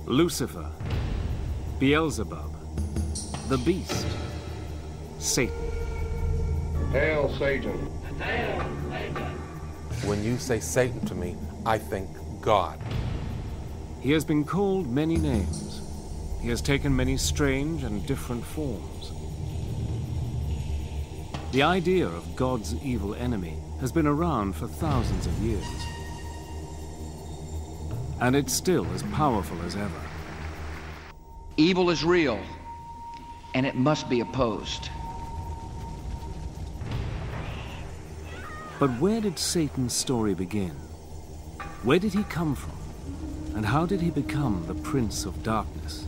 Lucifer, Beelzebub, the beast, Satan. Hail Satan. When you say Satan to me, I think God. He has been called many names. He has taken many strange and different forms. The idea of God's evil enemy has been around for thousands of years. And it's still as powerful as ever. Evil is real, and it must be opposed. But where did Satan's story begin? Where did he come from? And how did he become the Prince of Darkness?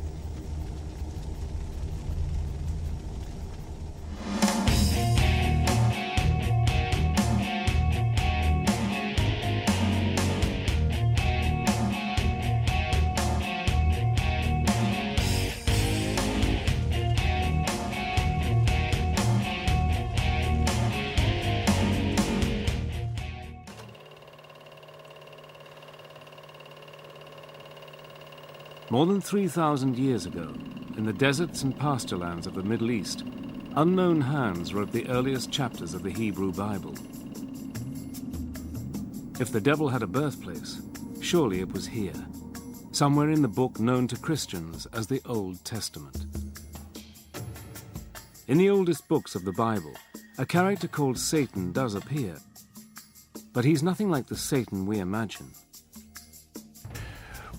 More than 3,000 years ago, in the deserts and pasturelands of the Middle East, unknown hands wrote the earliest chapters of the Hebrew Bible. If the devil had a birthplace, surely it was here, somewhere in the book known to Christians as the Old Testament. In the oldest books of the Bible, a character called Satan does appear, but he's nothing like the Satan we imagine.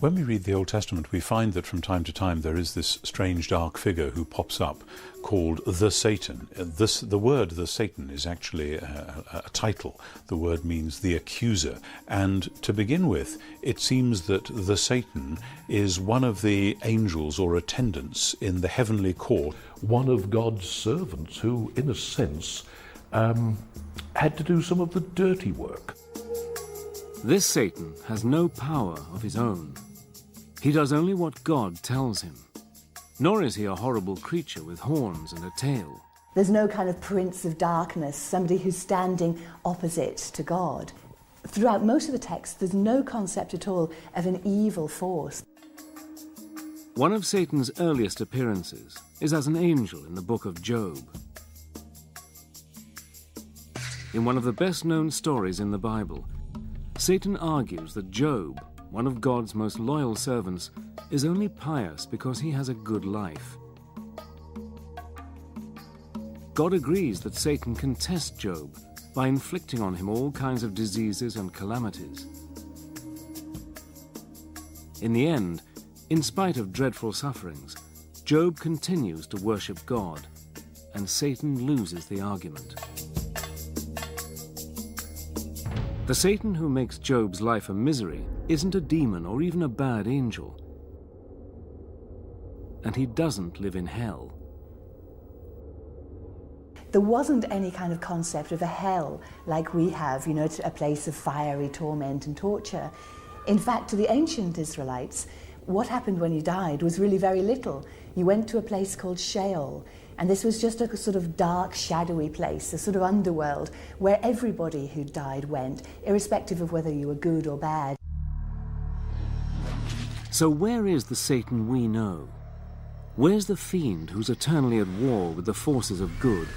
When we read the Old Testament, we find that from time to time there is this strange dark figure who pops up called the Satan. The word the Satan is actually a title. The word means the accuser. And to begin with, it seems that the Satan is one of the angels or attendants in the heavenly court. One of God's servants who, in a sense, had to do some of the dirty work. This Satan has no power of his own. He does only what God tells him. Nor is he a horrible creature with horns and a tail. There's no kind of prince of darkness, somebody who's standing opposite to God. Throughout most of the text, there's no concept at all of an evil force. One of Satan's earliest appearances is as an angel in the book of Job. In one of the best-known stories in the Bible, Satan argues that Job, one of God's most loyal servants, is only pious because he has a good life. God agrees that Satan can test Job by inflicting on him all kinds of diseases and calamities. In the end, in spite of dreadful sufferings, Job continues to worship God, and Satan loses the argument. The Satan who makes Job's life a misery isn't a demon or even a bad angel. And he doesn't live in hell. There wasn't any kind of concept of a hell like we have, a place of fiery torment and torture. In fact, to the ancient Israelites, what happened when you died was really very little. You went to a place called Sheol, and this was just a sort of dark, shadowy place, a sort of underworld, where everybody who died went, irrespective of whether you were good or bad. So where is the Satan we know? Where's the fiend who's eternally at war with the forces of good?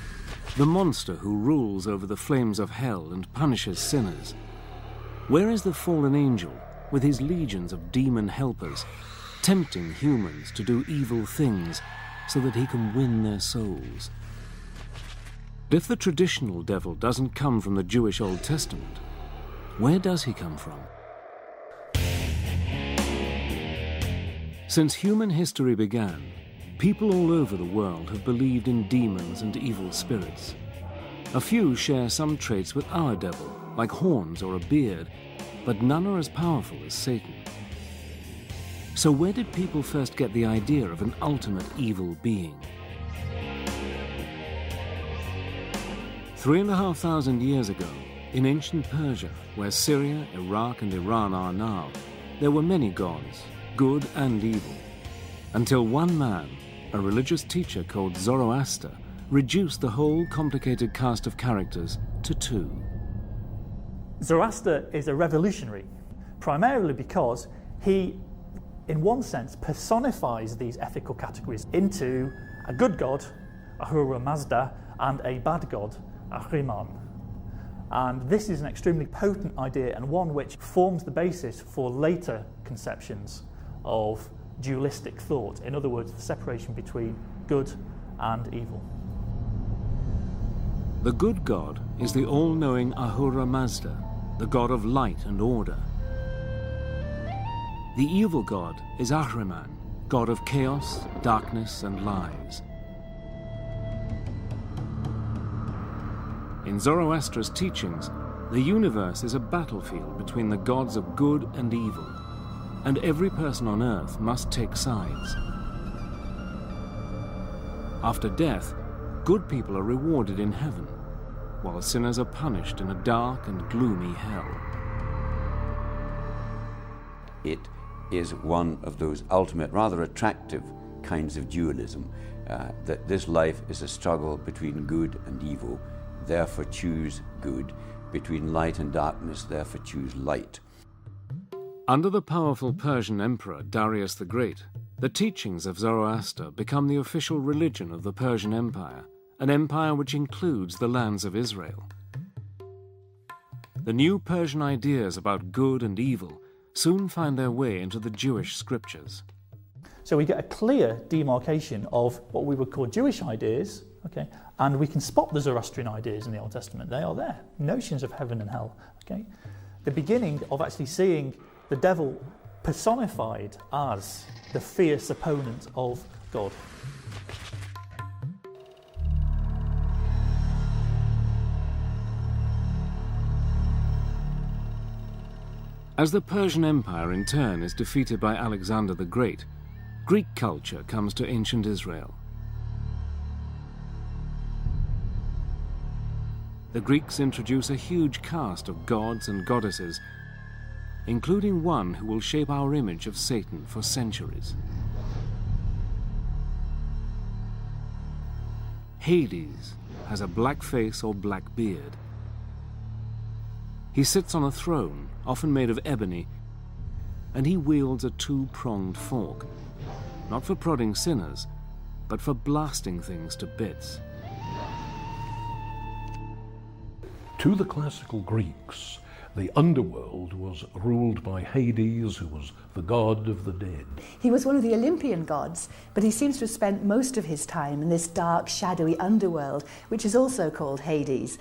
The monster who rules over the flames of hell and punishes sinners? Where is the fallen angel with his legions of demon helpers, tempting humans to do evil things so that he can win their souls? If the traditional devil doesn't come from the Jewish Old Testament, where does he come from? Since human history began, people all over the world have believed in demons and evil spirits. A few share some traits with our devil, like horns or a beard, but none are as powerful as Satan. So where did people first get the idea of an ultimate evil being? 3,500 years ago, in ancient Persia, where Syria, Iraq and Iran are now, there were many gods, good and evil, until one man, a religious teacher called Zoroaster, reduced the whole complicated cast of characters to two. Zoroaster is a revolutionary, primarily because he in one sense, personifies these ethical categories into a good god, Ahura Mazda, and a bad god, Ahriman. And this is an extremely potent idea, and one which forms the basis for later conceptions of dualistic thought. In other words, the separation between good and evil. The good god is the all-knowing Ahura Mazda, the god of light and order. The evil god is Ahriman, god of chaos, darkness, and lies. In Zoroaster's teachings, the universe is a battlefield between the gods of good and evil, and every person on earth must take sides. After death, good people are rewarded in heaven, while sinners are punished in a dark and gloomy hell. It is one of those ultimate, rather attractive kinds of dualism, that this life is a struggle between good and evil, therefore choose good, between light and darkness, therefore choose light. Under the powerful Persian emperor Darius the Great, the teachings of Zoroaster become the official religion of the Persian Empire, an empire which includes the lands of Israel. The new Persian ideas about good and evil soon find their way into the Jewish scriptures. So we get a clear demarcation of what we would call Jewish ideas, okay, and we can spot the Zoroastrian ideas in the Old Testament. They are there, notions of heaven and hell. Okay, the beginning of actually seeing the devil personified as the fierce opponent of God. As the Persian Empire in turn is defeated by Alexander the Great, Greek culture comes to ancient Israel. The Greeks introduce a huge cast of gods and goddesses, including one who will shape our image of Satan for centuries. Hades has a black face or black beard. He sits on a throne, often made of ebony, and he wields a two-pronged fork, not for prodding sinners, but for blasting things to bits. To the classical Greeks, the underworld was ruled by Hades, who was the god of the dead. He was one of the Olympian gods, but he seems to have spent most of his time in this dark, shadowy underworld, which is also called Hades.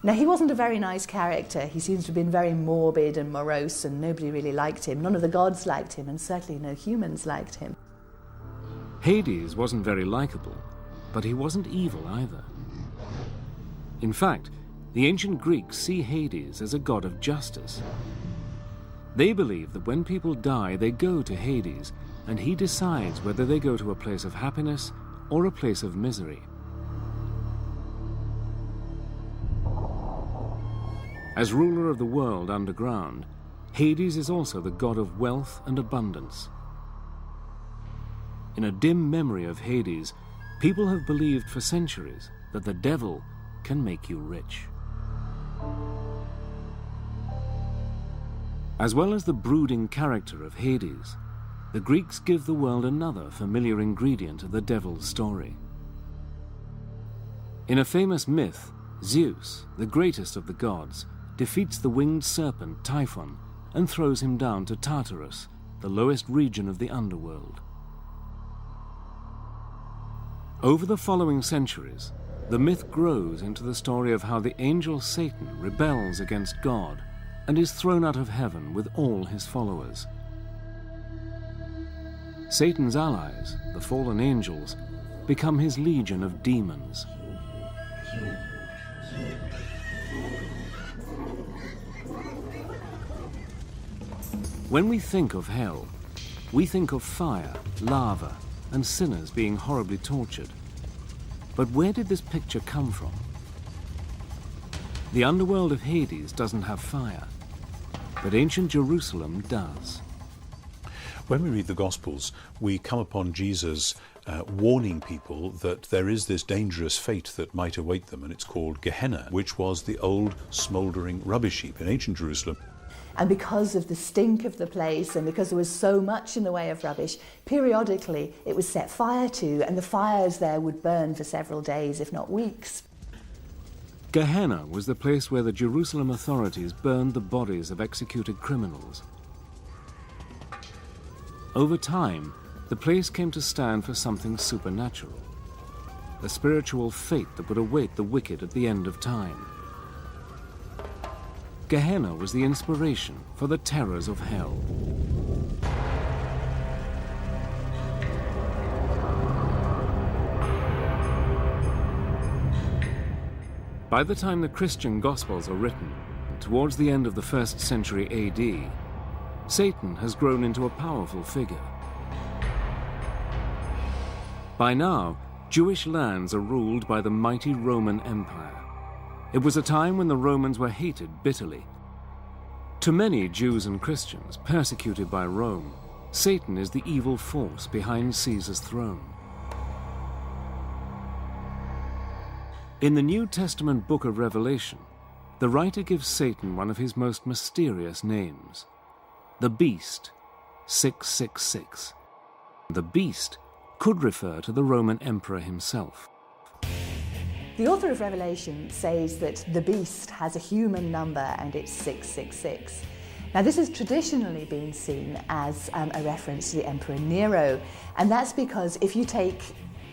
Now, he wasn't a very nice character. He seems to have been very morbid and morose, and nobody really liked him. None of the gods liked him, and certainly no humans liked him. Hades wasn't very likable, but he wasn't evil either. In fact, the ancient Greeks see Hades as a god of justice. They believe that when people die, they go to Hades, and he decides whether they go to a place of happiness or a place of misery. As ruler of the world underground, Hades is also the god of wealth and abundance. In a dim memory of Hades, people have believed for centuries that the devil can make you rich. As well as the brooding character of Hades, the Greeks give the world another familiar ingredient of the devil's story. In a famous myth, Zeus, the greatest of the gods, defeats the winged serpent Typhon and throws him down to Tartarus, the lowest region of the underworld. Over the following centuries, the myth grows into the story of how the angel Satan rebels against God and is thrown out of heaven with all his followers. Satan's allies, the fallen angels, become his legion of demons. When we think of hell, we think of fire, lava, and sinners being horribly tortured. But where did this picture come from? The underworld of Hades doesn't have fire, but ancient Jerusalem does. When we read the Gospels, we come upon Jesus warning people that there is this dangerous fate that might await them, and it's called Gehenna, which was the old smouldering rubbish heap in ancient Jerusalem. And because of the stink of the place and because there was so much in the way of rubbish, periodically it was set fire to, and the fires there would burn for several days, if not weeks. Gehenna was the place where the Jerusalem authorities burned the bodies of executed criminals. Over time, the place came to stand for something supernatural, a spiritual fate that would await the wicked at the end of time. Gehenna was the inspiration for the terrors of hell. By the time the Christian Gospels are written, towards the end of the 1st century AD, Satan has grown into a powerful figure. By now, Jewish lands are ruled by the mighty Roman Empire. It was a time when the Romans were hated bitterly. To many Jews and Christians persecuted by Rome, Satan is the evil force behind Caesar's throne. In the New Testament book of Revelation, the writer gives Satan one of his most mysterious names, the Beast, 666. The Beast could refer to the Roman Emperor himself. The author of Revelation says that the beast has a human number and it's 666. Now this has traditionally been seen as a reference to the Emperor Nero, and that's because if you take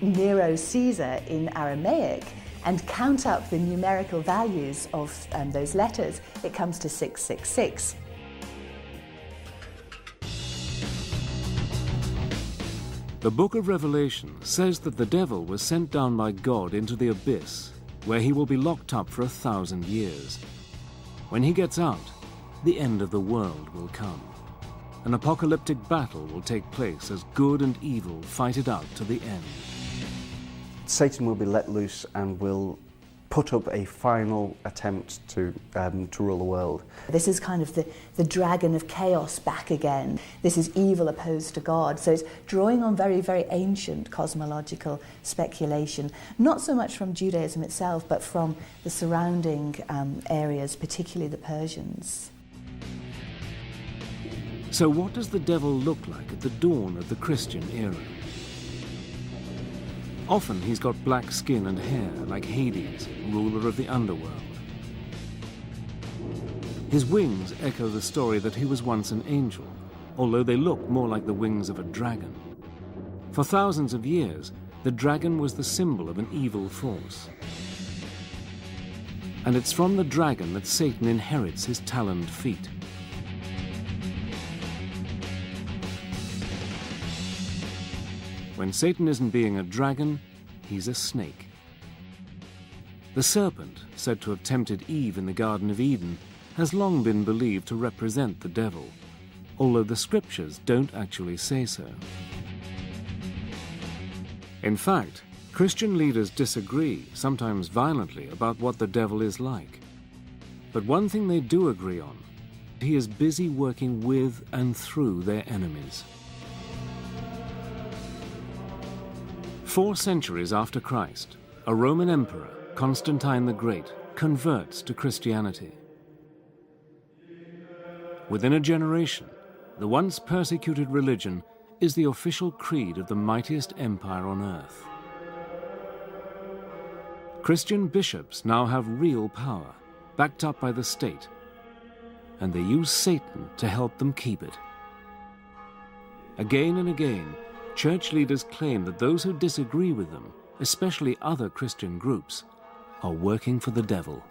Nero Caesar in Aramaic and count up the numerical values of those letters, it comes to 666. The book of Revelation says that the devil was sent down by God into the abyss, where he will be locked up for 1,000 years. When he gets out, the end of the world will come. An apocalyptic battle will take place as good and evil fight it out to the end. Satan will be let loose and will put up a final attempt to rule the world. This is kind of the dragon of chaos back again. This is evil opposed to God. So it's drawing on very, very ancient cosmological speculation, not so much from Judaism itself, but from the surrounding areas, particularly the Persians. So what does the devil look like at the dawn of the Christian era? Often he's got black skin and hair, like Hades, ruler of the underworld. His wings echo the story that he was once an angel, although they look more like the wings of a dragon. For thousands of years, the dragon was the symbol of an evil force. And it's from the dragon that Satan inherits his taloned feet. When Satan isn't being a dragon, he's a snake. The serpent, said to have tempted Eve in the Garden of Eden, has long been believed to represent the devil, although the scriptures don't actually say so. In fact, Christian leaders disagree, sometimes violently, about what the devil is like. But one thing they do agree on: he is busy working with and through their enemies. 4 centuries after Christ, a Roman emperor, Constantine the Great, converts to Christianity. Within a generation, the once persecuted religion is the official creed of the mightiest empire on earth. Christian bishops now have real power, backed up by the state, and they use Satan to help them keep it. Again and again, church leaders claim that those who disagree with them, especially other Christian groups, are working for the devil.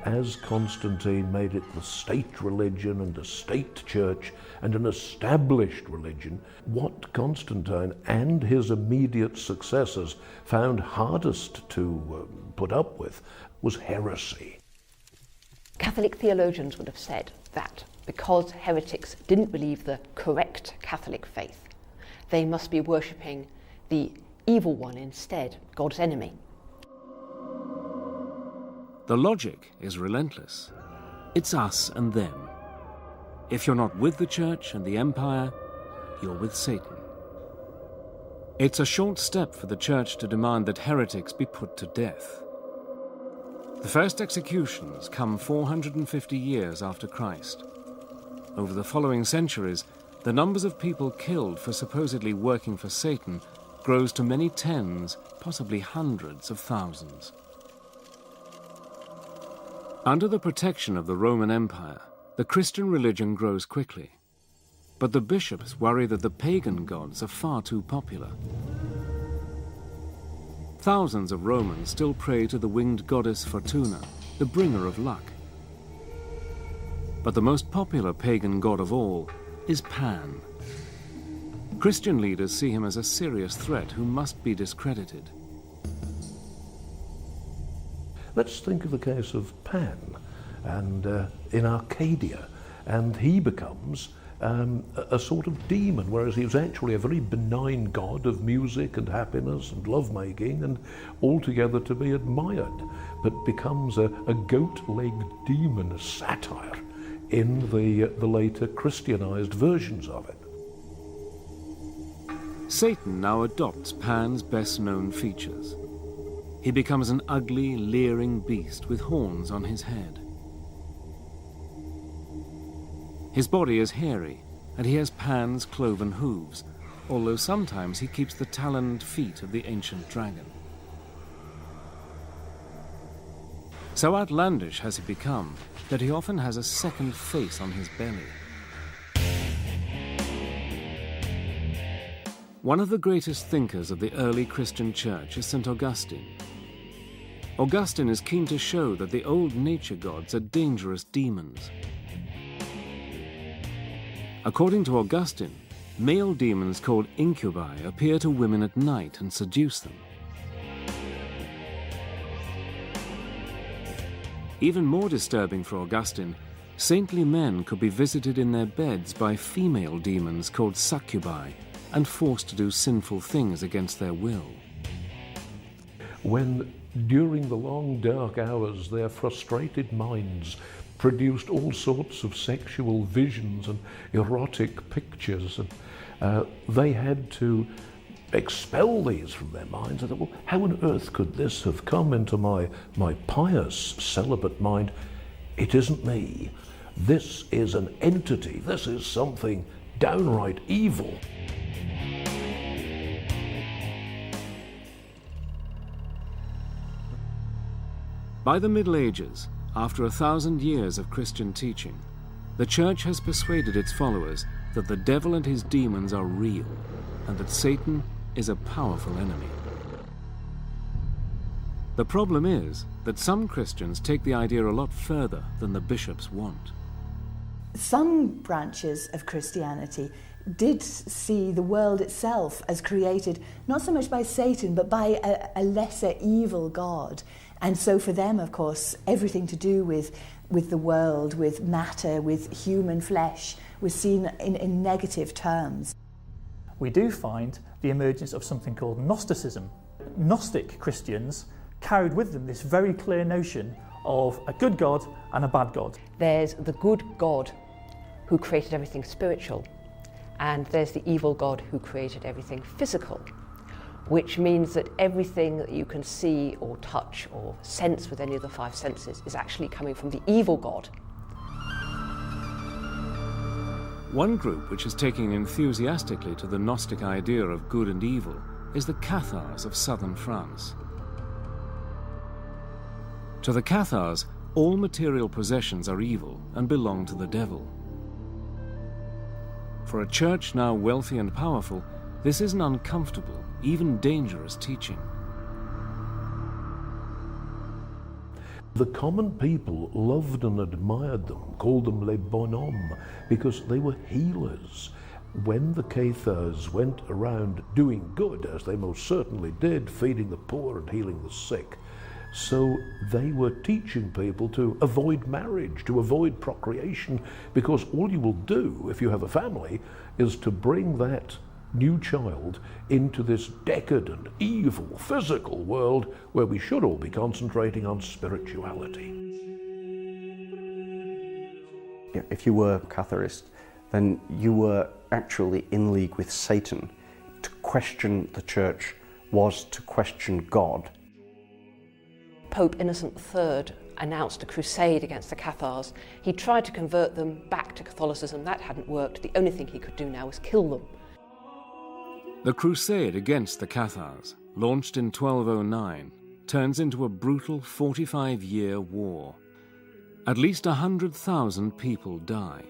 As Constantine made it the state religion and a state church and an established religion, what Constantine and his immediate successors found hardest to put up with was heresy. Catholic theologians would have said that because heretics didn't believe the correct Catholic faith, they must be worshipping the evil one instead, God's enemy. The logic is relentless. It's us and them. If you're not with the church and the empire, you're with Satan. It's a short step for the church to demand that heretics be put to death. The first executions come 450 years after Christ, over the following centuries, the numbers of people killed for supposedly working for Satan grows to many tens, possibly hundreds of thousands. Under the protection of the Roman Empire, the Christian religion grows quickly. But the bishops worry that the pagan gods are far too popular. Thousands of Romans still pray to the winged goddess Fortuna, the bringer of luck. But the most popular pagan god of all is Pan. Christian leaders see him as a serious threat who must be discredited. Let's think of the case of Pan and in Arcadia, and he becomes a sort of demon, whereas he was actually a very benign god of music and happiness and lovemaking and altogether to be admired, but becomes a goat-legged demon, a satire, in the later Christianized versions of it. Satan now adopts Pan's best-known features. He becomes an ugly, leering beast with horns on his head. His body is hairy, and he has Pan's cloven hooves, although sometimes he keeps the taloned feet of the ancient dragon. So outlandish has he become that he often has a second face on his belly. One of the greatest thinkers of the early Christian church is St. Augustine. Augustine is keen to show that the old nature gods are dangerous demons. According to Augustine, male demons called incubi appear to women at night and seduce them. Even more disturbing for Augustine, saintly men could be visited in their beds by female demons called succubi and forced to do sinful things against their will. When, during the long dark hours, their frustrated minds produced all sorts of sexual visions and erotic pictures, and they had to expel these from their minds. I thought, well, how on earth could this have come into my pious celibate mind? It isn't me. This is an entity. This is something downright evil. By the Middle Ages, after 1,000 years of Christian teaching, the Church has persuaded its followers that the devil and his demons are real, and that Satan is a powerful enemy. The problem is that some Christians take the idea a lot further than the bishops want. Some branches of Christianity did see the world itself as created not so much by Satan but by a lesser evil god. And so for them, of course, everything to do with the world, with matter, with human flesh, was seen in negative terms. We do find the emergence of something called Gnosticism. Gnostic Christians carried with them this very clear notion of a good God and a bad God. There's the good God who created everything spiritual, and there's the evil God who created everything physical, which means that everything that you can see or touch or sense with any of the five senses is actually coming from the evil God. One group which is taking enthusiastically to the Gnostic idea of good and evil is the Cathars of southern France. To the Cathars, all material possessions are evil and belong to the devil. For a church now wealthy and powerful, this is an uncomfortable, even dangerous teaching. The common people loved and admired them, called them les bonhommes, because they were healers. When the Cathars went around doing good, as they most certainly did, feeding the poor and healing the sick, so they were teaching people to avoid marriage, to avoid procreation, because all you will do if you have a family is to bring that new child into this decadent, evil, physical world where we should all be concentrating on spirituality. If you were Catharist, then you were actually in league with Satan. To question the church was to question God. Pope Innocent III announced a crusade against the Cathars. He tried to convert them back to Catholicism. That hadn't worked. The only thing he could do now was kill them. The crusade against the Cathars, launched in 1209, turns into a brutal 45-year war. At least 100,000 people die,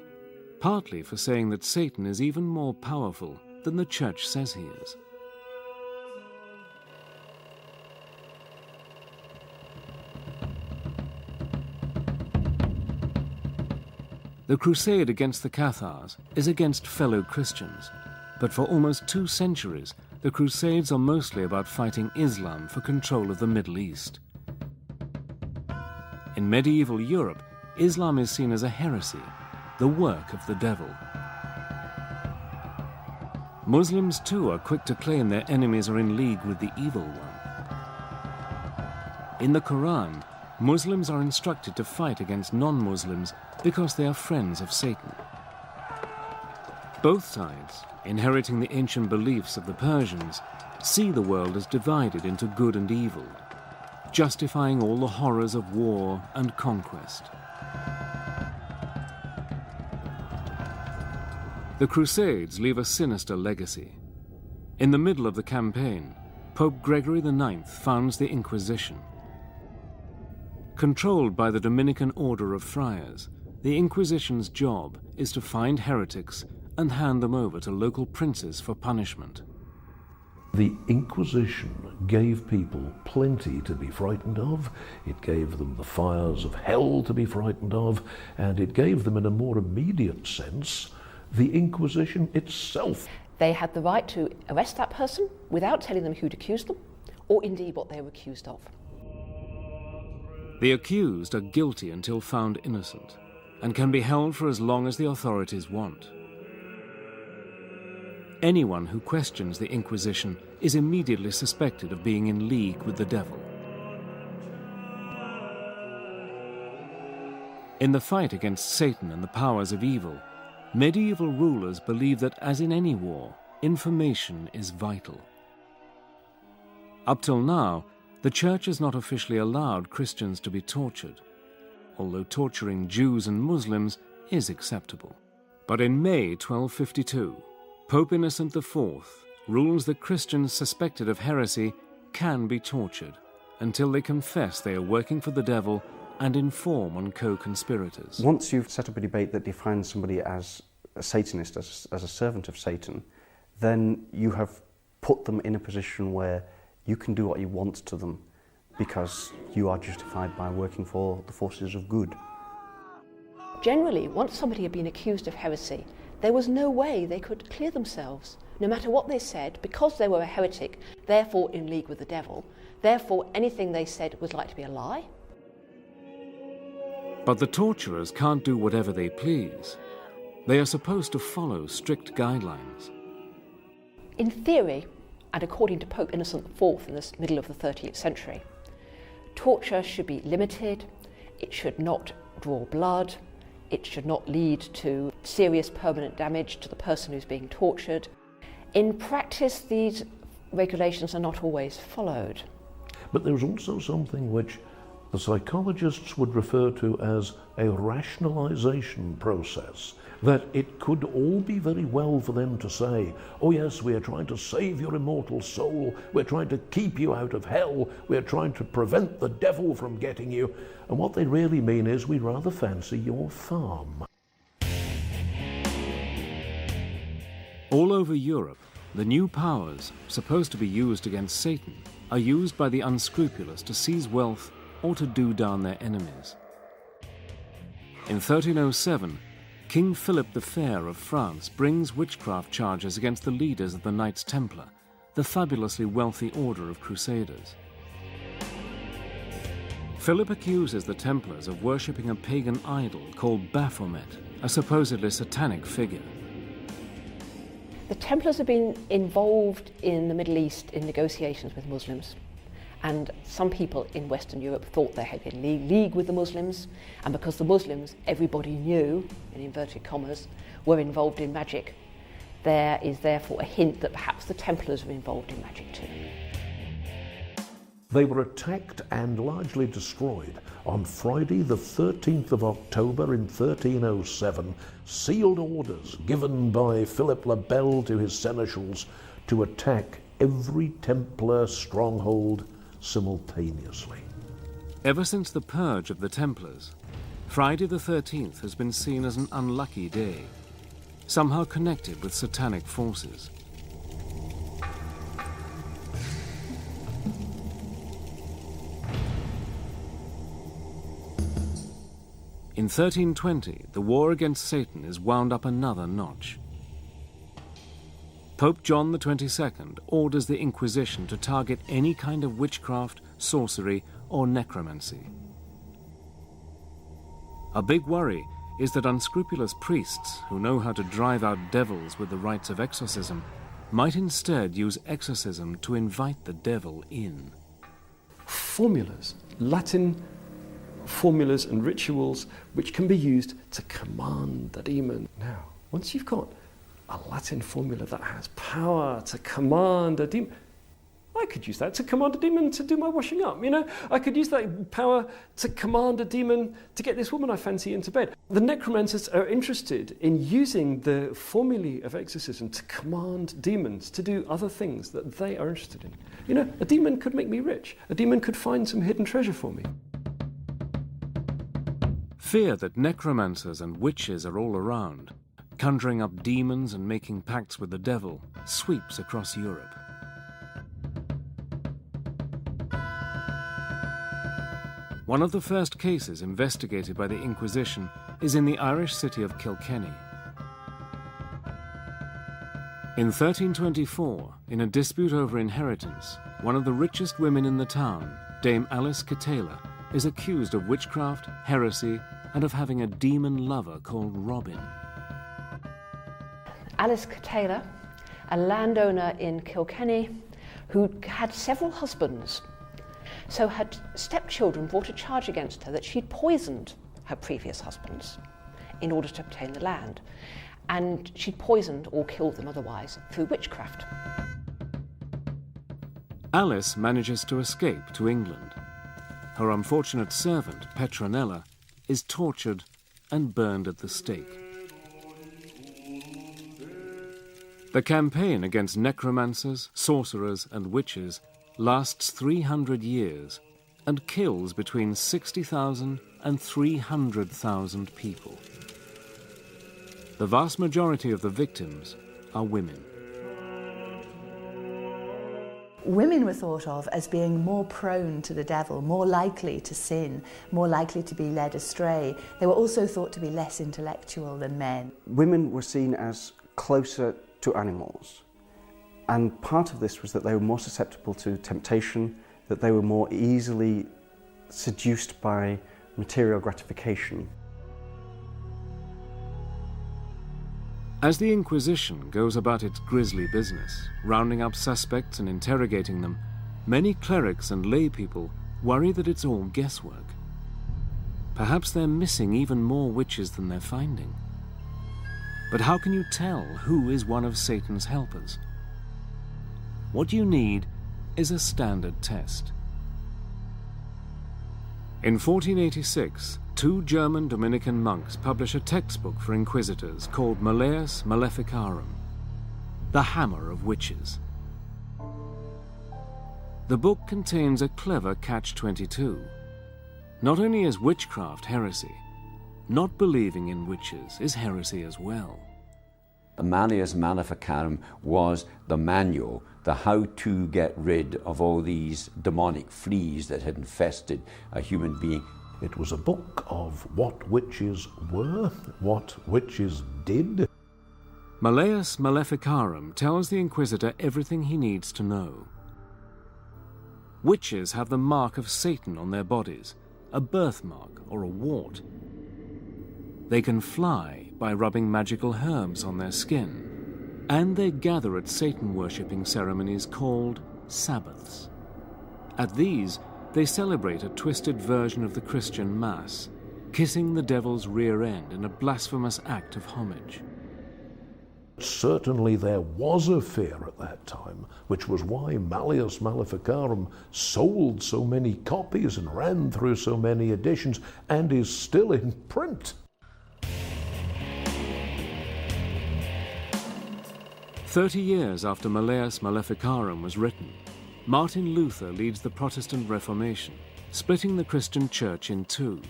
partly for saying that Satan is even more powerful than the Church says he is. The crusade against the Cathars is against fellow Christians, but for almost 2 centuries, the Crusades are mostly about fighting Islam for control of the Middle East. In medieval Europe, Islam is seen as a heresy, the work of the devil. Muslims too are quick to claim their enemies are in league with the evil one. In the Quran, Muslims are instructed to fight against non-Muslims because they are friends of Satan. Both sides, inheriting the ancient beliefs of the Persians, see the world as divided into good and evil, justifying all the horrors of war and conquest. The Crusades leave a sinister legacy. In the middle of the campaign, Pope Gregory IX founds the Inquisition. Controlled by the Dominican Order of Friars, the Inquisition's job is to find heretics and hand them over to local princes for punishment. The Inquisition gave people plenty to be frightened of. It gave them the fires of hell to be frightened of, and it gave them, in a more immediate sense, the Inquisition itself. They had the right to arrest that person without telling them who'd accused them, or indeed what they were accused of. The accused are guilty until found innocent, and can be held for as long as the authorities want. Anyone who questions the Inquisition is immediately suspected of being in league with the devil. In the fight against Satan and the powers of evil, medieval rulers believed that, as in any war, information is vital. Up till now, the Church has not officially allowed Christians to be tortured, although torturing Jews and Muslims is acceptable. But in May 1252, Pope Innocent IV rules that Christians suspected of heresy can be tortured until they confess they are working for the devil and inform on co-conspirators. Once you've set up a debate that defines somebody as a Satanist, as a servant of Satan, then you have put them in a position where you can do what you want to them because you are justified by working for the forces of good. Generally, once somebody had been accused of heresy, there was no way they could clear themselves. No matter what they said, because they were a heretic, therefore in league with the devil, therefore anything they said was like to be a lie. But the torturers can't do whatever they please. They are supposed to follow strict guidelines. In theory, and according to Pope Innocent IV in the middle of the 13th century, torture should be limited, it should not draw blood, it should not lead to serious permanent damage to the person who's being tortured. In practice, these regulations are not always followed. But there's also something which the psychologists would refer to as a rationalization process, that it could all be very well for them to say, oh yes, we are trying to save your immortal soul, we're trying to keep you out of hell, we're trying to prevent the devil from getting you, and what they really mean is, we rather fancy your farm. All over Europe, the new powers, supposed to be used against Satan, are used by the unscrupulous to seize wealth or to do down their enemies. In 1307, King Philip the Fair of France brings witchcraft charges against the leaders of the Knights Templar, the fabulously wealthy order of crusaders. Philip accuses the Templars of worshipping a pagan idol called Baphomet, a supposedly satanic figure. The Templars have been involved in the Middle East in negotiations with Muslims, and some people in Western Europe thought they had been in league with the Muslims, and because the Muslims, everybody knew, in inverted commas, were involved in magic, there is therefore a hint that perhaps the Templars were involved in magic too. They were attacked and largely destroyed on Friday the 13th of October in 1307, sealed orders given by Philip le Bel to his seneschals to attack every Templar stronghold simultaneously. Ever since the purge of the Templars, Friday the 13th has been seen as an unlucky day, somehow connected with satanic forces. In 1320, the war against Satan is wound up another notch. Pope John XXII orders the Inquisition to target any kind of witchcraft, sorcery, or necromancy. A big worry is that unscrupulous priests who know how to drive out devils with the rites of exorcism might instead use exorcism to invite the devil in. Formulas, Latin formulas and rituals which can be used to command the demon. Now, once you've got a Latin formula that has power to command a demon, I could use that to command a demon to do my washing up. You know, I could use that power to command a demon to get this woman I fancy into bed. The necromancers are interested in using the formulae of exorcism to command demons to do other things that they are interested in. You know, a demon could make me rich. A demon could find some hidden treasure for me. Fear that necromancers and witches are all around, conjuring up demons and making pacts with the devil, sweeps across Europe. One of the first cases investigated by the Inquisition is in the Irish city of Kilkenny. In 1324, in a dispute over inheritance, one of the richest women in the town, Dame Alice Catela, is accused of witchcraft, heresy, and of having a demon lover called Robin. Alice Catela, a landowner in Kilkenny who had several husbands, so her stepchildren brought a charge against her that she'd poisoned her previous husbands in order to obtain the land, and she'd poisoned or killed them otherwise through witchcraft. Alice manages to escape to England. Her unfortunate servant, Petronella, is tortured and burned at the stake. The campaign against necromancers, sorcerers, and witches lasts 300 years and kills between 60,000 and 300,000 people. The vast majority of the victims are women. Women were thought of as being more prone to the devil, more likely to sin, more likely to be led astray. They were also thought to be less intellectual than men. Women were seen as closer to animals. And part of this was that they were more susceptible to temptation, that they were more easily seduced by material gratification. As the Inquisition goes about its grisly business, rounding up suspects and interrogating them, many clerics and lay people worry that it's all guesswork. Perhaps they're missing even more witches than they're finding. But how can you tell who is one of Satan's helpers? What you need is a standard test. In 1486, 2 German Dominican monks publish a textbook for inquisitors called Malleus Maleficarum, the Hammer of Witches. The book contains a clever catch-22. Not only is witchcraft heresy, not believing in witches is heresy as well. The Malleus Maleficarum was the manual, the how to get rid of all these demonic fleas that had infested a human being. It was a book of what witches were, what witches did. Malleus Maleficarum tells the Inquisitor everything he needs to know. Witches have the mark of Satan on their bodies, a birthmark or a wart. They can fly by rubbing magical herbs on their skin, and they gather at Satan-worshipping ceremonies called Sabbaths. At these, they celebrate a twisted version of the Christian Mass, kissing the devil's rear end in a blasphemous act of homage. Certainly there was a fear at that time, which was why Malleus Maleficarum sold so many copies and ran through so many editions and is still in print. 30 years after Malleus Maleficarum was written, Martin Luther leads the Protestant Reformation, splitting the Christian Church in two.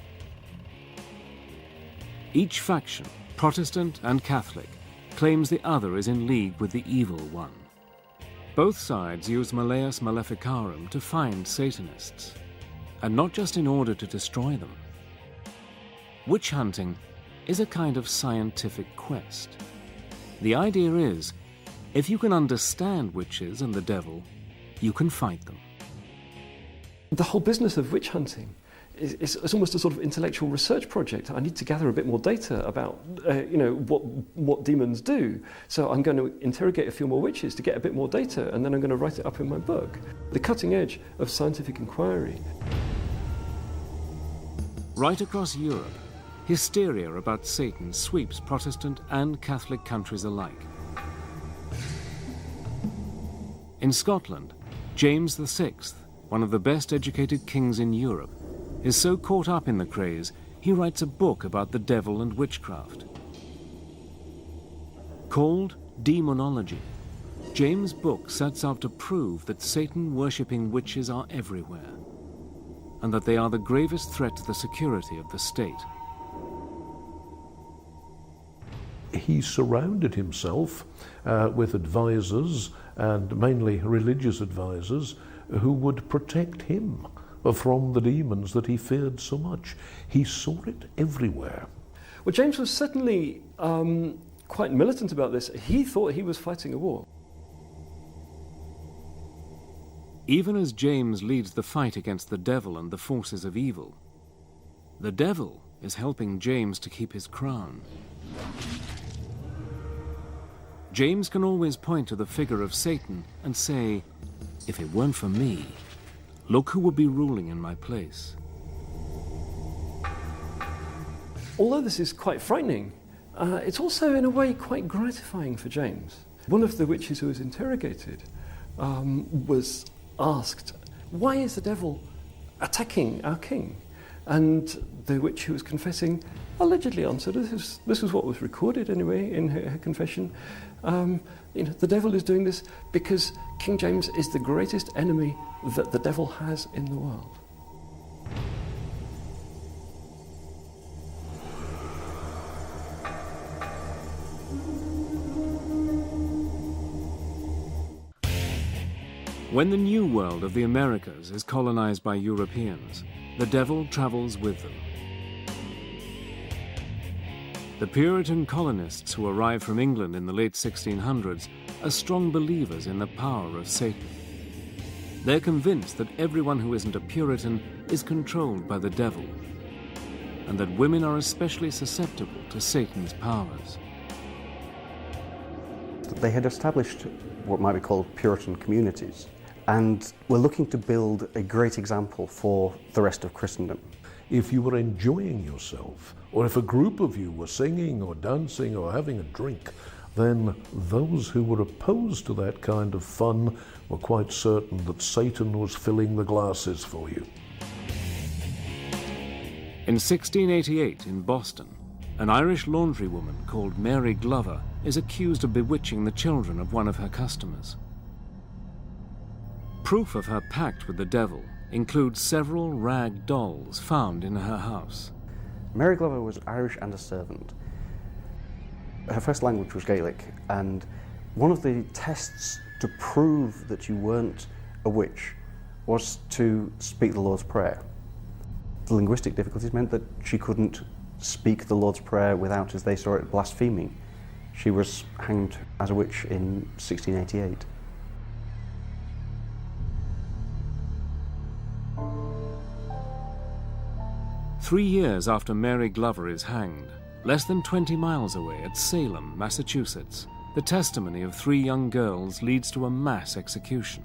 Each faction, Protestant and Catholic, claims the other is in league with the evil one. Both sides use Malleus Maleficarum to find Satanists, and not just in order to destroy them. Witch hunting is a kind of scientific quest. The idea is, if you can understand witches and the devil, you can fight them. The whole business of witch hunting is almost a sort of intellectual research project. I need to gather a bit more data about what demons do. So I'm going to interrogate a few more witches to get a bit more data, and then I'm going to write it up in my book. The cutting edge of scientific inquiry. Right across Europe, hysteria about Satan sweeps Protestant and Catholic countries alike. In Scotland, James VI, one of the best educated kings in Europe, is so caught up in the craze, he writes a book about the devil and witchcraft. Called Demonology, James' book sets out to prove that Satan-worshipping witches are everywhere, and that they are the gravest threat to the security of the state. He surrounded himself with advisors, and mainly religious advisors, who would protect him from the demons that he feared so much. He saw it everywhere. Well, James was certainly quite militant about this. He thought he was fighting a war. Even as James leads the fight against the devil and the forces of evil, the devil is helping James to keep his crown. James can always point to the figure of Satan and say, if it weren't for me, look who would be ruling in my place. Although this is quite frightening, it's also in a way quite gratifying for James. One of the witches who was interrogated was asked, why is the devil attacking our king? And the witch who was confessing allegedly answered, this was what was recorded anyway in her confession, the devil is doing this because King James is the greatest enemy that the devil has in the world. When the New World of the Americas is colonized by Europeans, the devil travels with them. The Puritan colonists who arrived from England in the late 1600s are strong believers in the power of Satan. They're convinced that everyone who isn't a Puritan is controlled by the devil, and that women are especially susceptible to Satan's powers. They had established what might be called Puritan communities, and were looking to build a great example for the rest of Christendom. If you were enjoying yourself, or if a group of you were singing or dancing or having a drink, then those who were opposed to that kind of fun were quite certain that Satan was filling the glasses for you. In 1688 in Boston, an Irish laundrywoman called Mary Glover is accused of bewitching the children of one of her customers. Proof of her pact with the devil includes several rag dolls found in her house. Mary Glover was Irish and a servant. Her first language was Gaelic, and one of the tests to prove that you weren't a witch was to speak the Lord's Prayer. The linguistic difficulties meant that she couldn't speak the Lord's Prayer without, as they saw it, blaspheming. She was hanged as a witch in 1688. Three years after Mary Glover is hanged, less than 20 miles away at Salem, Massachusetts, the testimony of 3 young girls leads to a mass execution.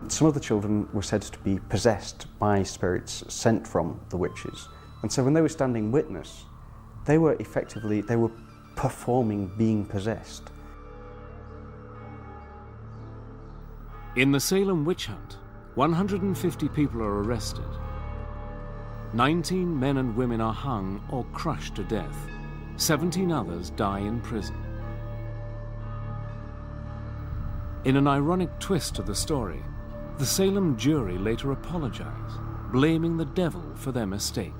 Some of the children were said to be possessed by spirits sent from the witches. And so when they were standing witness, They were performing being possessed. In the Salem witch hunt, 150 people are arrested. 19 men and women are hung or crushed to death. 17 others die in prison. In an ironic twist to the story, the Salem jury later apologized, blaming the devil for their mistake.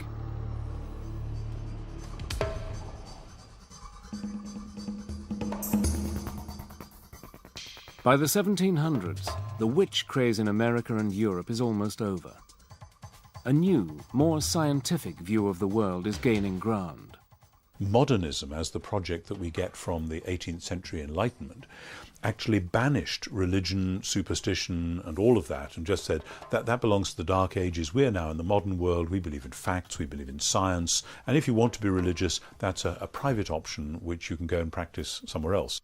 By the 1700s, the witch craze in America and Europe is almost over. A new, more scientific view of the world is gaining ground. Modernism, as the project that we get from the 18th century Enlightenment, actually banished religion, superstition, and all of that, and just said that that belongs to the Dark Ages. We're now in the modern world. We believe in facts, we believe in science, and if you want to be religious, that's a private option which you can go and practice somewhere else.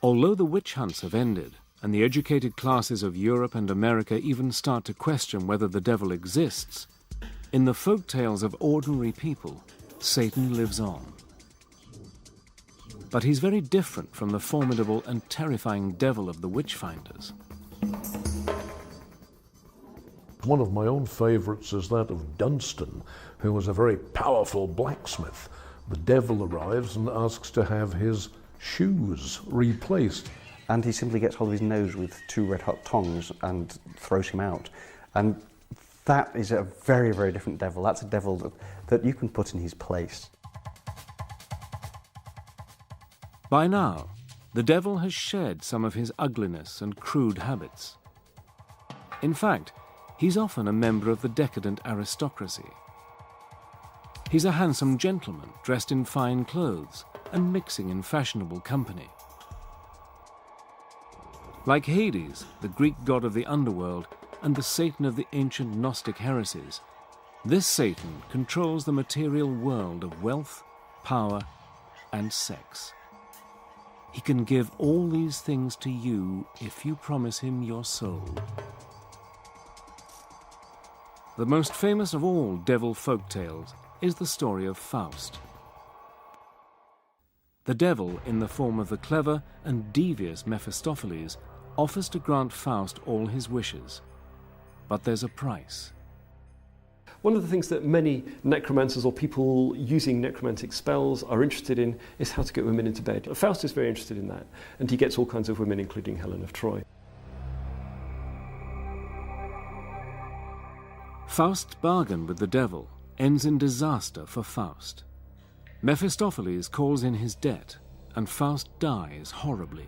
Although the witch hunts have ended, and the educated classes of Europe and America even start to question whether the devil exists, in the folk tales of ordinary people, Satan lives on. But he's very different from the formidable and terrifying devil of the witch-finders. One of my own favourites is that of Dunstan, who was a very powerful blacksmith. The devil arrives and asks to have his shoes replaced. And he simply gets hold of his nose with 2 red-hot tongs and throws him out. And that is a very, very different devil. That's a devil that you can put in his place. By now, the devil has shed some of his ugliness and crude habits. In fact, he's often a member of the decadent aristocracy. He's a handsome gentleman dressed in fine clothes and mixing in fashionable company. Like Hades, the Greek god of the underworld, and the Satan of the ancient Gnostic heresies, this Satan controls the material world of wealth, power, and sex. He can give all these things to you if you promise him your soul. The most famous of all devil folk tales is the story of Faust. The devil, in the form of the clever and devious Mephistopheles, offers to grant Faust all his wishes. But there's a price. One of the things that many necromancers or people using necromantic spells are interested in is how to get women into bed. Faust is very interested in that, and he gets all kinds of women, including Helen of Troy. Faust's bargain with the devil ends in disaster for Faust. Mephistopheles calls in his debt, and Faust dies horribly.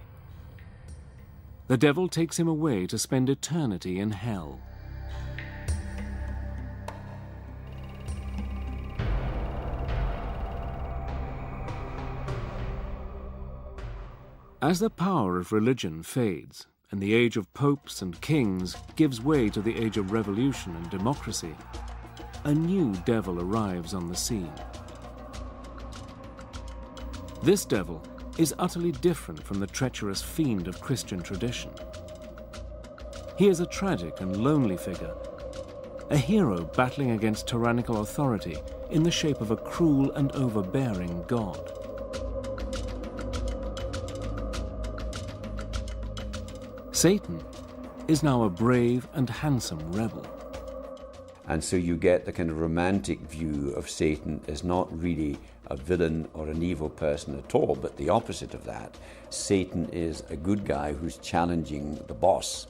The devil takes him away to spend eternity in hell. As the power of religion fades, and the age of popes and kings gives way to the age of revolution and democracy, a new devil arrives on the scene. This devil is utterly different from the treacherous fiend of Christian tradition. He is a tragic and lonely figure, a hero battling against tyrannical authority in the shape of a cruel and overbearing god. Satan is now a brave and handsome rebel. And so you get the kind of romantic view of Satan as not really a villain or an evil person at all, but the opposite of that. Satan is a good guy who's challenging the boss.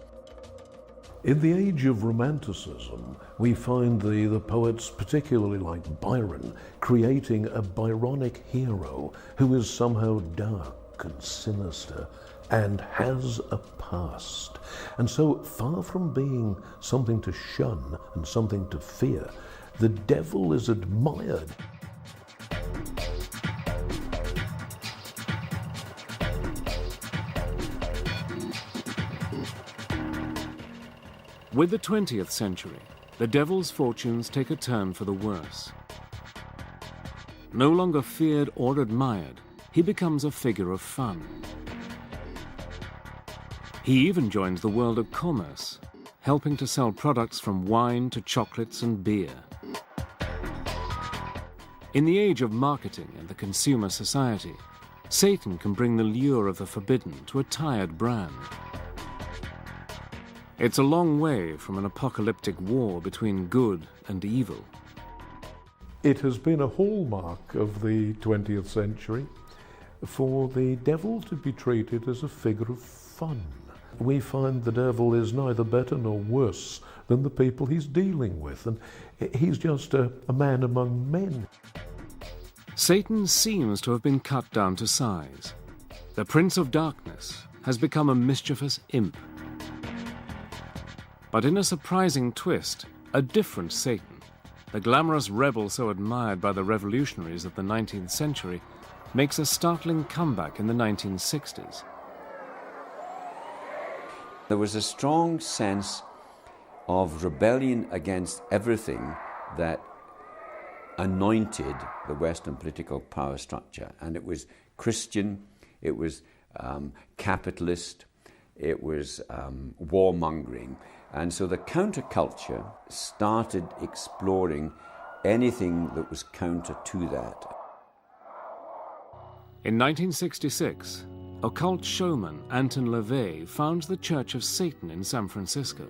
In the age of Romanticism, we find the poets, particularly like Byron, creating a Byronic hero who is somehow dark and sinister and has a past. And so, far from being something to shun and something to fear, the devil is admired. With the 20th century, the devil's fortunes take a turn for the worse. No longer feared or admired, he becomes a figure of fun. He even joins the world of commerce, helping to sell products from wine to chocolates and beer. In the age of marketing and the consumer society, Satan can bring the lure of the forbidden to a tired brand. It's a long way from an apocalyptic war between good and evil. It has been a hallmark of the 20th century for the devil to be treated as a figure of fun. We find the devil is neither better nor worse than the people he's dealing with, and he's just a man among men. Satan seems to have been cut down to size. The Prince of Darkness has become a mischievous imp. But in a surprising twist, a different Satan, the glamorous rebel so admired by the revolutionaries of the 19th century, makes a startling comeback in the 1960s. There was a strong sense of rebellion against everything that anointed the Western political power structure. And it was Christian, it was capitalist, it was warmongering. And so the counterculture started exploring anything that was counter to that. In 1966, occult showman Anton LaVey founds the Church of Satan in San Francisco.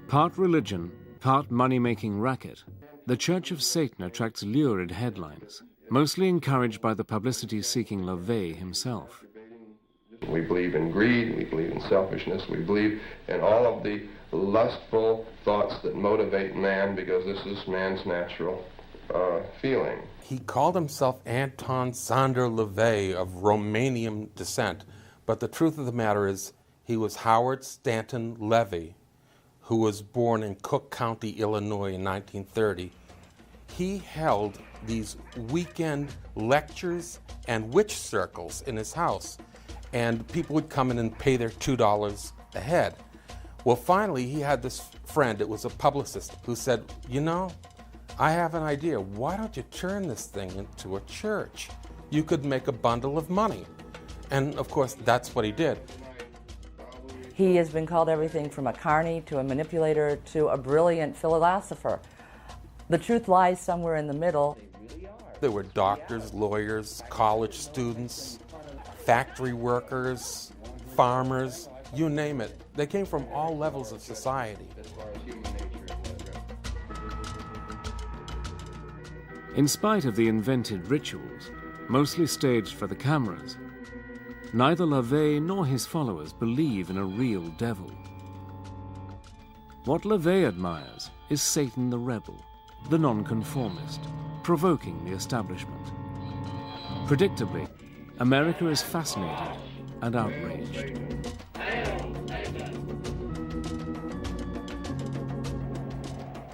Part religion, part money-making racket, the Church of Satan attracts lurid headlines, mostly encouraged by the publicity-seeking LaVey himself. We believe in greed, we believe in selfishness, we believe in all of the lustful thoughts that motivate man, because this is man's natural feeling. He called himself Anton Sander LaVey of Romanian descent, but the truth of the matter is he was Howard Stanton Levy, who was born in Cook County, Illinois in 1930. He held these weekend lectures and witch circles in his house, and people would come in and pay their $2 a head. Well, finally, he had this friend, it was a publicist, who said, you know, I have an idea. Why don't you turn this thing into a church? You could make a bundle of money. And, of course, that's what he did. He has been called everything from a carny to a manipulator to a brilliant philosopher. The truth lies somewhere in the middle. There were doctors, lawyers, college students, factory workers, farmers, you name it. They came from all levels of society. In spite of the invented rituals, mostly staged for the cameras, neither LaVey nor his followers believe in a real devil. What LaVey admires is Satan the rebel, the nonconformist, provoking the establishment. Predictably, America is fascinated and outraged.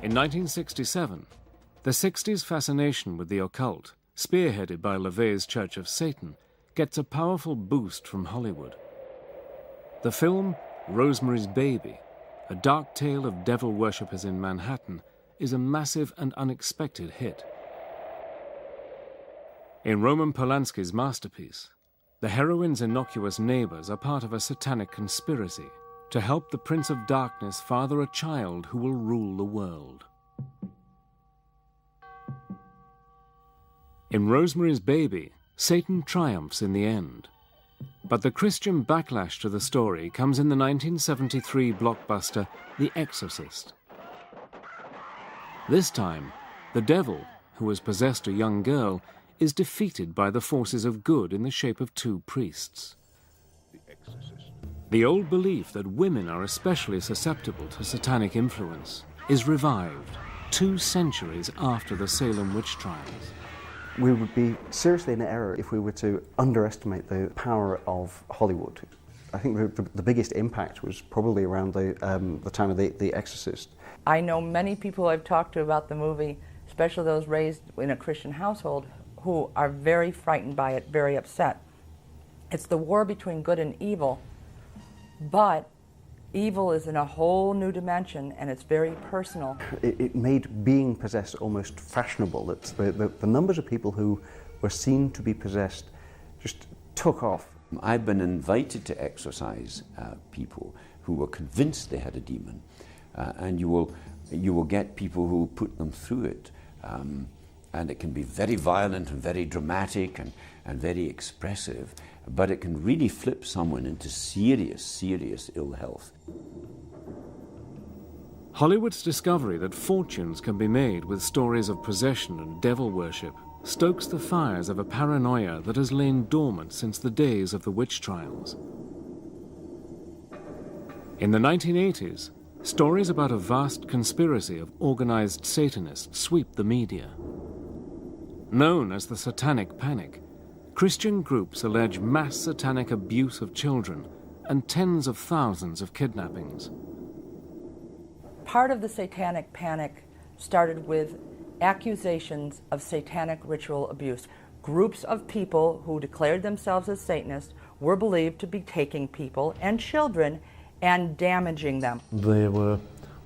In 1967, the 60s fascination with the occult, spearheaded by LaVey's Church of Satan, gets a powerful boost from Hollywood. The film Rosemary's Baby, a dark tale of devil worshippers in Manhattan, is a massive and unexpected hit. In Roman Polanski's masterpiece, the heroine's innocuous neighbors are part of a satanic conspiracy to help the Prince of Darkness father a child who will rule the world. In Rosemary's Baby, Satan triumphs in the end. But the Christian backlash to the story comes in the 1973 blockbuster The Exorcist. This time, the devil, who has possessed a young girl, is defeated by the forces of good in the shape of two priests. The old belief that women are especially susceptible to satanic influence is revived 2 centuries after the Salem witch trials. We would be seriously in error if we were to underestimate the power of Hollywood. I think the biggest impact was probably around the time of The Exorcist. I know many people I've talked to about the movie, especially those raised in a Christian household, who are very frightened by it, very upset. It's the war between good and evil, but evil is in a whole new dimension, and it's very personal. It made being possessed almost fashionable. The numbers of people who were seen to be possessed just took off. I've been invited to exorcise people who were convinced they had a demon, and you will get people who put them through it. and it can be very violent and very dramatic and very expressive, but it can really flip someone into serious, serious ill health. Hollywood's discovery that fortunes can be made with stories of possession and devil worship stokes the fires of a paranoia that has lain dormant since the days of the witch trials. In the 1980s, stories about a vast conspiracy of organized Satanists sweep the media. Known as the Satanic Panic, Christian groups allege mass satanic abuse of children and tens of thousands of kidnappings. Part of the Satanic Panic started with accusations of satanic ritual abuse. Groups of people who declared themselves as Satanists were believed to be taking people and children and damaging them. There were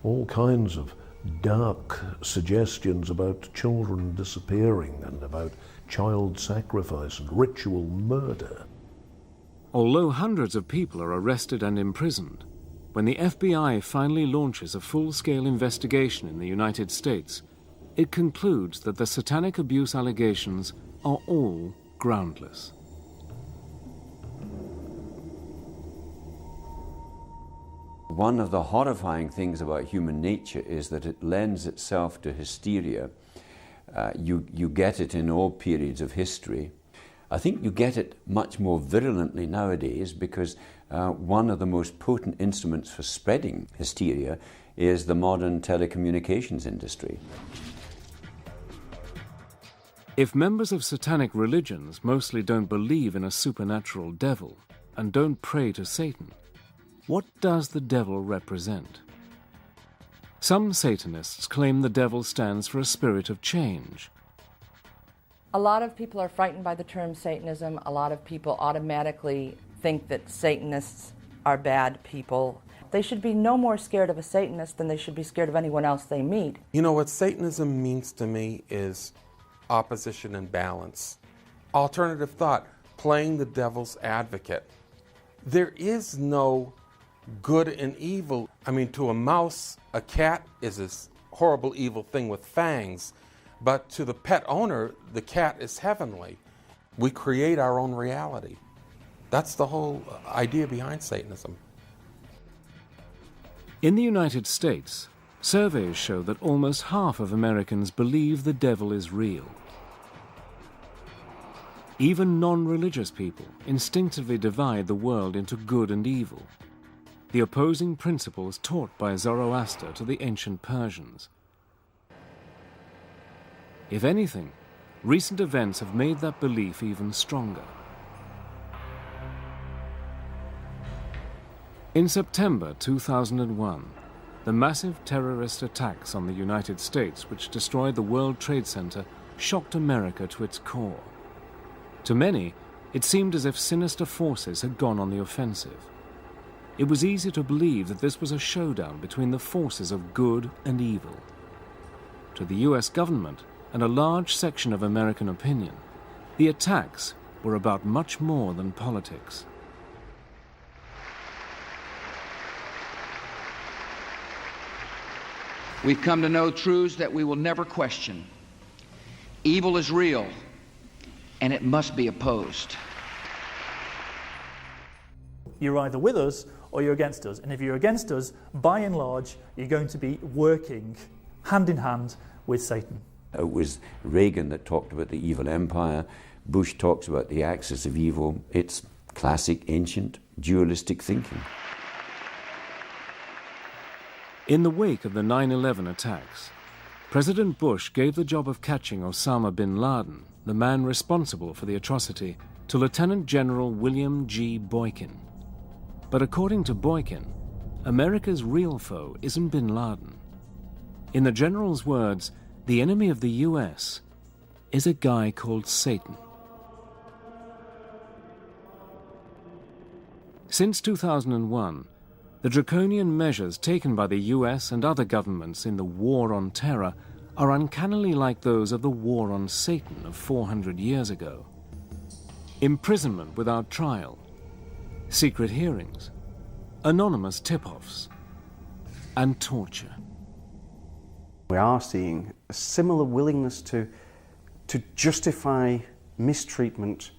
all kinds of dark suggestions about children disappearing and about child sacrifice and ritual murder. Although hundreds of people are arrested and imprisoned, when the FBI finally launches a full-scale investigation in the United States, it concludes that the satanic abuse allegations are all groundless. One of the horrifying things about human nature is that it lends itself to hysteria. You get it in all periods of history. I think you get it much more virulently nowadays because one of the most potent instruments for spreading hysteria is the modern telecommunications industry. If members of satanic religions mostly don't believe in a supernatural devil and don't pray to Satan, what does the devil represent? Some Satanists claim the devil stands for a spirit of change. A lot of people are frightened by the term Satanism. A lot of people automatically think that Satanists are bad people. They should be no more scared of a Satanist than they should be scared of anyone else they meet. You know, what Satanism means to me is opposition and balance. Alternative thought, playing the devil's advocate. There is no good and evil. I mean, to a mouse, a cat is this horrible evil thing with fangs, but to the pet owner, the cat is heavenly. We create our own reality. That's the whole idea behind Satanism. In the United States, surveys show that almost half of Americans believe the devil is real. Even non-religious people instinctively divide the world into good and evil, the opposing principles taught by Zoroaster to the ancient Persians. If anything, recent events have made that belief even stronger. In September 2001, the massive terrorist attacks on the United States which destroyed the World Trade Center shocked America to its core. To many, it seemed as if sinister forces had gone on the offensive. It was easy to believe that this was a showdown between the forces of good and evil. To the US government and a large section of American opinion, the attacks were about much more than politics. We've come to know truths that we will never question. Evil is real, and it must be opposed. You're either with us or you're against us. And if you're against us, by and large, you're going to be working hand in hand with Satan. It was Reagan that talked about the evil empire. Bush talks about the axis of evil. It's classic, ancient, dualistic thinking. In the wake of the 9/11 attacks, President Bush gave the job of catching Osama bin Laden, the man responsible for the atrocity, to Lieutenant General William G. Boykin. But according to Boykin, America's real foe isn't bin Laden. In the general's words, the enemy of the US is a guy called Satan. Since 2001, the draconian measures taken by the US and other governments in the war on terror are uncannily like those of the war on Satan of 400 years ago. Imprisonment without trial, secret hearings, anonymous tip-offs, and torture. We are seeing a similar willingness to to justify mistreatment,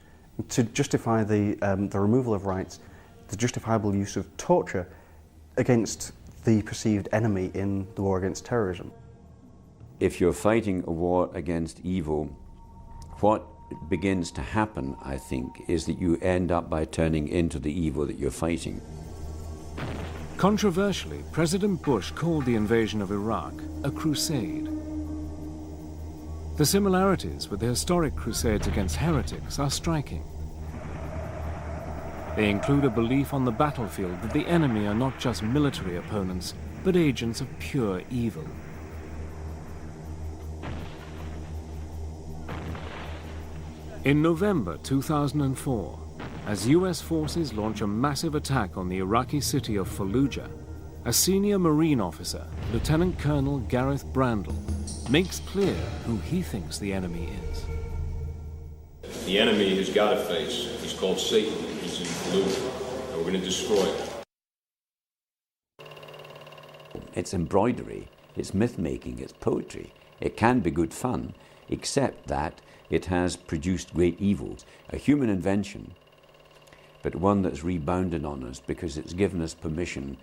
to justify the removal of rights, the justifiable use of torture against the perceived enemy in the war against terrorism. If you're fighting a war against evil, what begins to happen, I think, is that you end up by turning into the evil that you're fighting. Controversially, President Bush called the invasion of Iraq a crusade. The similarities with the historic crusades against heretics are striking. They include a belief on the battlefield that the enemy are not just military opponents, but agents of pure evil. In November 2004, as US forces launch a massive attack on the Iraqi city of Fallujah, a senior Marine officer, Lieutenant Colonel Gareth Brandle, makes clear who he thinks the enemy is. The enemy has got a face. He's called Satan. He's in Fallujah, and we're going to destroy it. It's embroidery, it's myth-making, it's poetry. It can be good fun, except that it has produced great evils. A human invention, but one that's rebounded on us because it's given us permission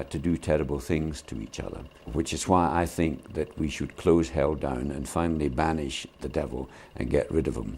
to do terrible things to each other, which is why I think that we should close hell down and finally banish the devil and get rid of him.